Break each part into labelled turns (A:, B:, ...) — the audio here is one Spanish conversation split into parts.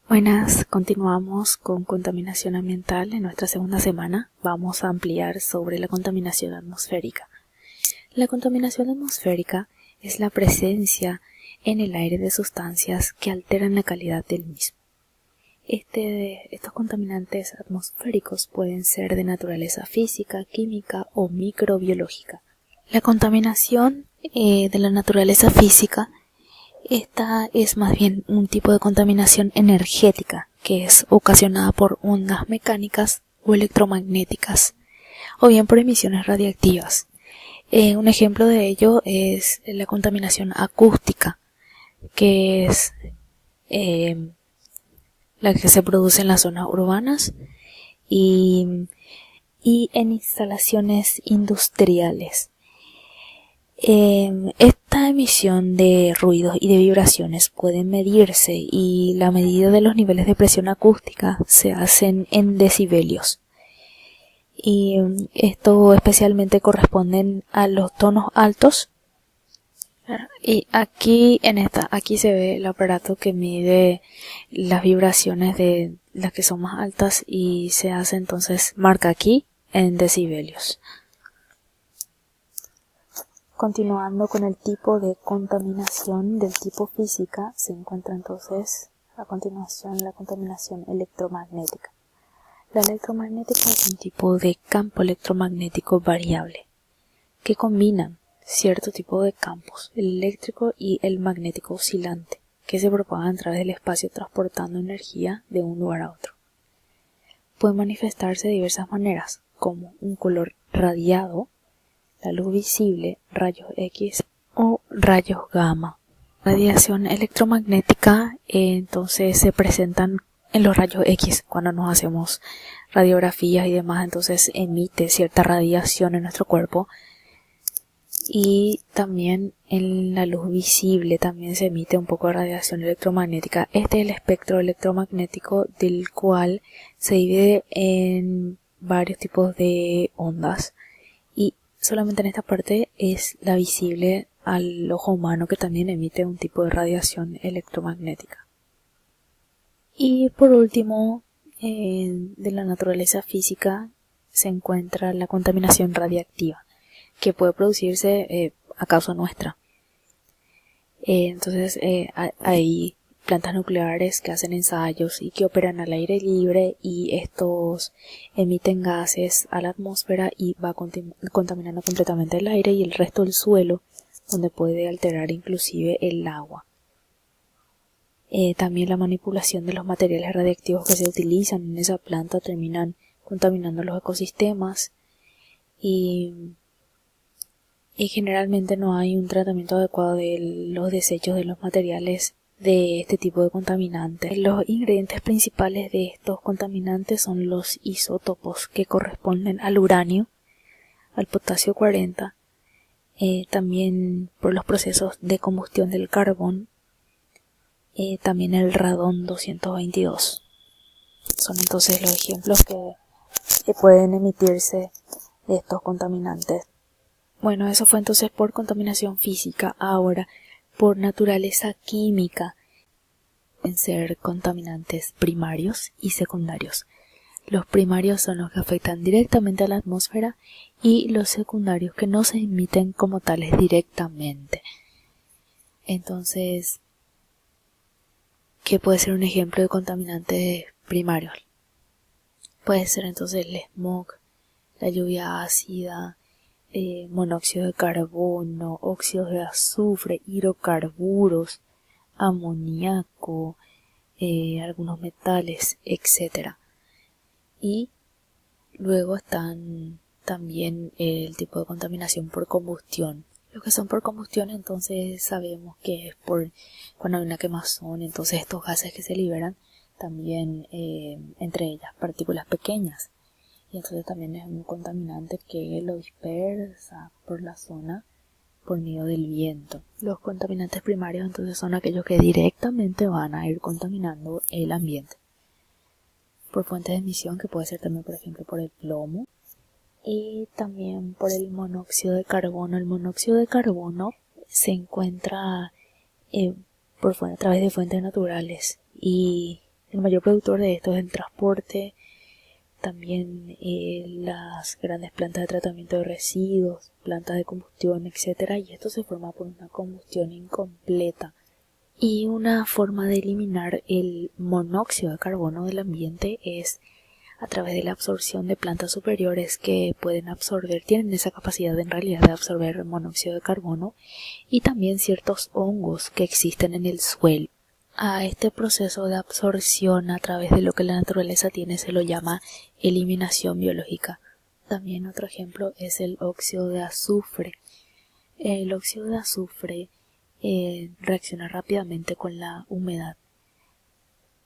A: Buenas, continuamos con contaminación ambiental. En nuestra segunda semana vamos a ampliar sobre la contaminación atmosférica. La contaminación atmosférica es la presencia en el aire de sustancias que alteran la calidad del mismo. Estos contaminantes atmosféricos pueden ser de naturaleza física, química o microbiológica. La contaminación de la naturaleza física, esta es más bien un tipo de contaminación energética que es ocasionada por ondas mecánicas o electromagnéticas o bien por emisiones radiactivas. Un ejemplo de ello es la contaminación acústica, que es la que se produce en las zonas urbanas y en instalaciones industriales. Esta emisión de ruidos y de vibraciones pueden medirse y la medida de los niveles de presión acústica se hacen en decibelios. Y esto especialmente corresponden a los tonos altos. Y aquí se ve el aparato que mide las vibraciones de las que son más altas y se hace entonces, marca aquí en decibelios. Continuando con el tipo de contaminación del tipo física, se encuentra entonces a continuación la contaminación electromagnética. La electromagnética es un tipo de campo electromagnético variable que combina cierto tipo de campos, el eléctrico y el magnético oscilante, que se propagan a través del espacio transportando energía de un lugar a otro. Puede manifestarse de diversas maneras, como un color radiado, la luz visible, rayos X o rayos gamma. Radiación electromagnética entonces se presentan en los rayos X cuando nos hacemos radiografías y demás, entonces emite cierta radiación en nuestro cuerpo. Y también en la luz visible también se emite un poco de radiación electromagnética. Este es el espectro electromagnético, del cual se divide en varios tipos de ondas. Y solamente en esta parte es la visible al ojo humano, que también emite un tipo de radiación electromagnética. Y por último, de la naturaleza física se encuentra la contaminación radiactiva, que puede producirse a causa nuestra. Entonces hay plantas nucleares que hacen ensayos y que operan al aire libre, y estos emiten gases a la atmósfera y va contaminando completamente el aire y el resto del suelo, donde puede alterar inclusive el agua. También la manipulación de los materiales radiactivos que se utilizan en esa planta terminan contaminando los ecosistemas y generalmente no hay un tratamiento adecuado de los desechos de los materiales de este tipo de contaminantes. Los ingredientes principales de estos contaminantes son los isótopos, que corresponden al uranio, al potasio 40, también por los procesos de combustión del carbón, también el radón 222. Son entonces los ejemplos que pueden emitirse de estos contaminantes. Bueno, eso fue entonces por contaminación física. Ahora, por naturaleza química, pueden ser contaminantes primarios y secundarios. Los primarios son los que afectan directamente a la atmósfera y los secundarios que no se emiten como tales directamente. Entonces, ¿qué puede ser un ejemplo de contaminantes primarios? Puede ser entonces el smog, la lluvia ácida, monóxido de carbono, óxidos de azufre, hidrocarburos, amoníaco, algunos metales, etc. Y luego están también el tipo de contaminación por combustión. Los que son por combustión, entonces sabemos que es por cuando hay una quemazón, entonces estos gases que se liberan, también entre ellas partículas pequeñas. Y entonces también es un contaminante que lo dispersa por la zona por medio del viento. Los contaminantes primarios entonces son aquellos que directamente van a ir contaminando el ambiente por fuentes de emisión, que puede ser también, por ejemplo, por el plomo y también por el monóxido de carbono. El monóxido de carbono se encuentra a través de fuentes naturales y El mayor productor de esto es el transporte, también las grandes plantas de tratamiento de residuos, plantas de combustión, etc. Y esto se forma por una combustión incompleta. Y una forma de eliminar el monóxido de carbono del ambiente es a través de la absorción de plantas superiores que pueden absorber, tienen esa capacidad en realidad de absorber monóxido de carbono, y también ciertos hongos que existen en el suelo. A este proceso de absorción a través de lo que la naturaleza tiene se lo llama eliminación biológica. También otro ejemplo es el óxido de azufre. El óxido de azufre reacciona rápidamente con la humedad.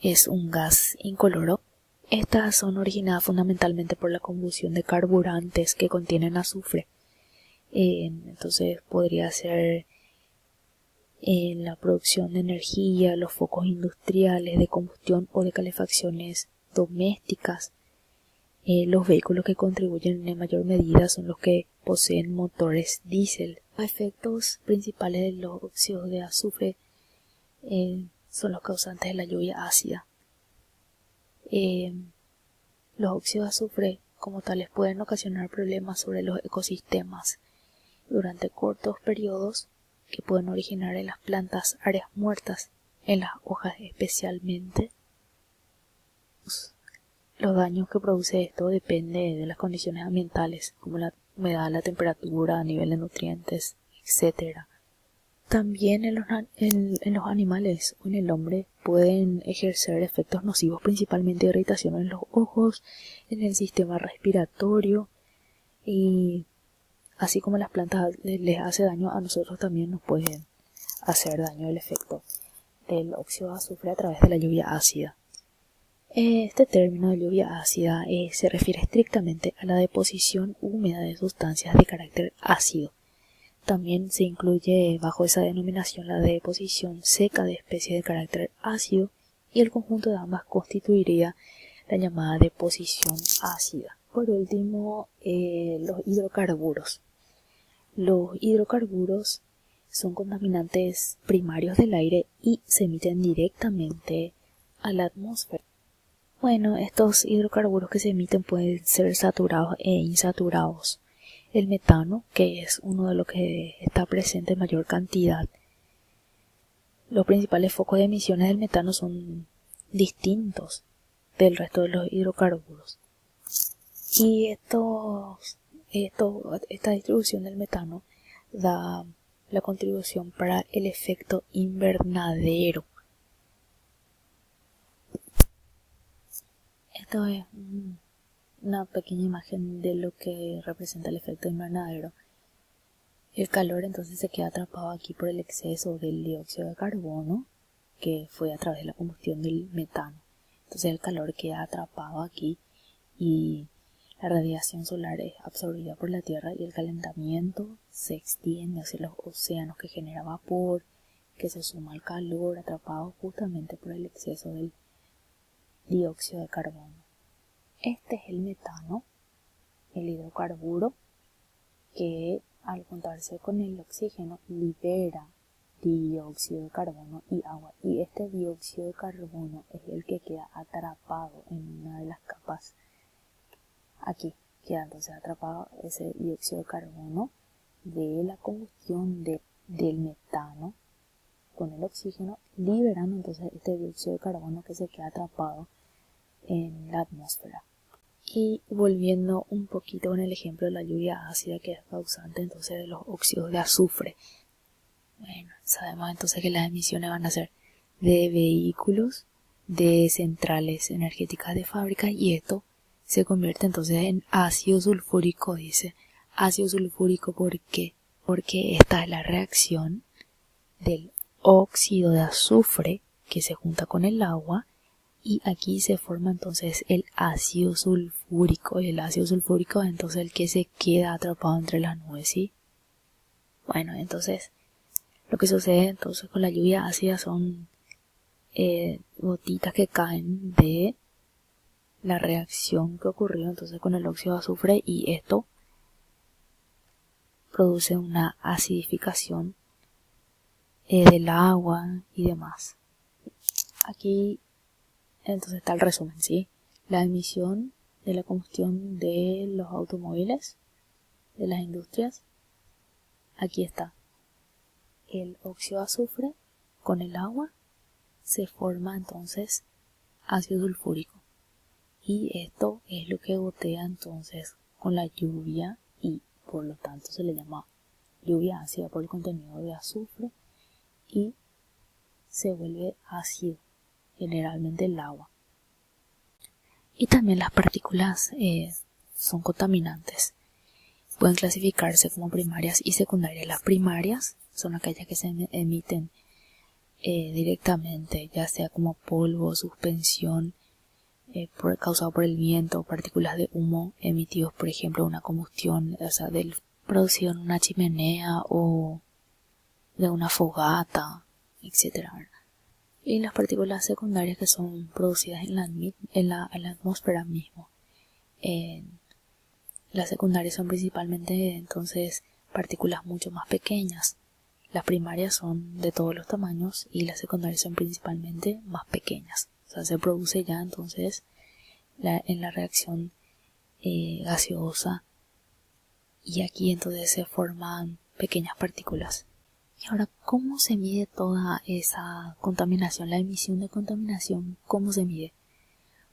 A: Es un gas incoloro. Estas son originadas fundamentalmente por la combustión de carburantes que contienen azufre. Entonces podría ser en la producción de energía, los focos industriales de combustión o de calefacciones domésticas. Los vehículos que contribuyen en mayor medida son los que poseen motores diésel. Los efectos principales de los óxidos de azufre son los causantes de la lluvia ácida. Los óxidos de azufre como tales pueden ocasionar problemas sobre los ecosistemas durante cortos periodos, que pueden originar en las plantas áreas muertas, en las hojas especialmente. Los daños que produce esto dependen de las condiciones ambientales, como la humedad, la temperatura, nivel de nutrientes, etc. También en los animales o en el hombre pueden ejercer efectos nocivos, principalmente irritación en los ojos, en el sistema respiratorio, y así como las plantas les hace daño, a nosotros también nos pueden hacer daño el efecto del óxido de azufre a través de la lluvia ácida. Este término de lluvia ácida se refiere estrictamente a la deposición húmeda de sustancias de carácter ácido. También se incluye bajo esa denominación la deposición seca de especies de carácter ácido, y el conjunto de ambas constituiría la llamada deposición ácida. Por último, los hidrocarburos. Los hidrocarburos son contaminantes primarios del aire y se emiten directamente a la atmósfera. Bueno, estos hidrocarburos que se emiten pueden ser saturados e insaturados. El metano, que es uno de los que está presente en mayor cantidad. Los principales focos de emisiones del metano son distintos del resto de los hidrocarburos. Y esta distribución del metano da la contribución para el efecto invernadero. Esto es una pequeña imagen de lo que representa el efecto invernadero. El calor entonces se queda atrapado aquí por el exceso del dióxido de carbono, que fue a través de la combustión del metano. Entonces el calor queda atrapado aquí y la radiación solar es absorbida por la Tierra, y el calentamiento se extiende hacia los océanos, que genera vapor, que se suma al calor atrapado justamente por el exceso del dióxido de carbono. Este es el metano, el hidrocarburo, que al juntarse con el oxígeno libera dióxido de carbono y agua, y este dióxido de carbono es el que queda atrapado en una de las capas. Aquí queda entonces atrapado ese dióxido de carbono de la combustión del metano con el oxígeno, liberando entonces este dióxido de carbono que se queda atrapado en la atmósfera. Y volviendo un poquito con el ejemplo de la lluvia ácida, que es causante entonces de los óxidos de azufre. Bueno, sabemos entonces que las emisiones van a ser de vehículos, de centrales energéticas de fábricas, y esto se convierte entonces en ácido sulfúrico. Dice ácido sulfúrico, ¿por qué? Porque esta es la reacción del óxido de azufre que se junta con el agua, y aquí se forma entonces el ácido sulfúrico, y el ácido sulfúrico es entonces el que se queda atrapado entre las nubes, ¿sí? Bueno, entonces lo que sucede entonces con la lluvia ácida son gotitas que caen de la reacción que ocurrió entonces con el óxido de azufre, y esto produce una acidificación del agua y demás. Aquí Entonces está el resumen, ¿sí? La emisión de la combustión de los automóviles, de las industrias. Aquí está. El óxido de azufre con el agua se forma entonces ácido sulfúrico. Y esto es lo que gotea entonces con la lluvia y por lo tanto se le llama lluvia ácida por el contenido de azufre y se vuelve ácido, generalmente el agua. Y también las partículas son contaminantes. Pueden clasificarse como primarias y secundarias. Las primarias son aquellas que se emiten directamente, ya sea como polvo, suspensión, causado por el viento, partículas de humo emitidos, por ejemplo, de una combustión, o sea, producido en una chimenea o de una fogata, etc. Y las partículas secundarias que son producidas en la atmósfera mismo. Las secundarias son principalmente entonces partículas mucho más pequeñas. Las primarias son de todos los tamaños y las secundarias son principalmente más pequeñas. O sea, se produce ya entonces en la reacción gaseosa y aquí entonces se forman pequeñas partículas. Y ahora, ¿cómo se mide toda esa contaminación? La emisión de contaminación, ¿cómo se mide?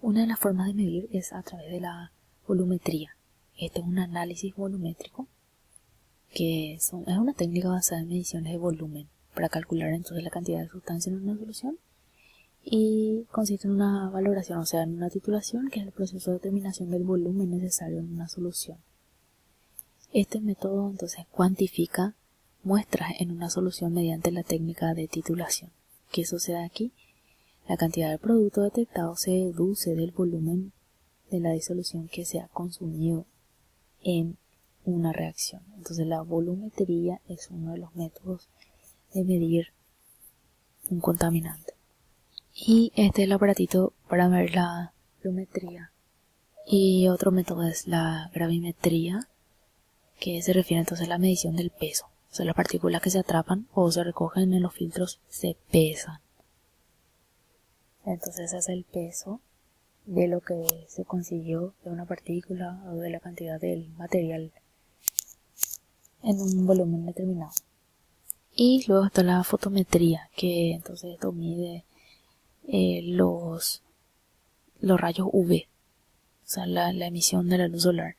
A: Una de las formas de medir es a través de la volumetría. Este es un análisis volumétrico que es una técnica basada en mediciones de volumen para calcular entonces la cantidad de sustancia en una solución y consiste en una valoración, o sea, en una titulación, que es el proceso de determinación del volumen necesario en una solución. Este método entonces cuantifica muestras en una solución mediante la técnica de titulación. ¿Qué sucede aquí? La cantidad de producto detectado se deduce del volumen de la disolución que se ha consumido en una reacción. Entonces la volumetría es uno de los métodos de medir un contaminante. Y este es el aparatito para ver la volumetría. Y otro método es la gravimetría, que se refiere entonces a la medición del peso. O sea, las partículas que se atrapan o se recogen en los filtros se pesan. Entonces es el peso de lo que se consiguió de una partícula o de la cantidad del material en un volumen determinado. Y luego está la fotometría, que entonces esto mide los rayos UV, o sea, la emisión de la luz solar.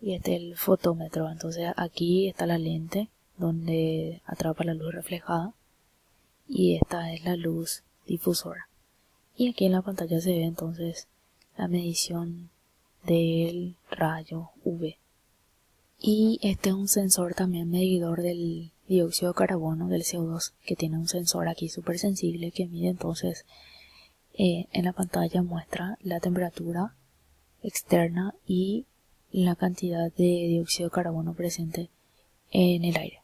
A: Y este es el fotómetro. Entonces aquí está la lente donde atrapa la luz reflejada y esta es la luz difusora. Y aquí en la pantalla se ve entonces la medición del rayo UV. Y este es un sensor también medidor del dióxido de carbono, del CO2, que tiene un sensor aquí súper sensible que mide entonces en la pantalla muestra la temperatura externa y la cantidad de dióxido de carbono presente en el aire.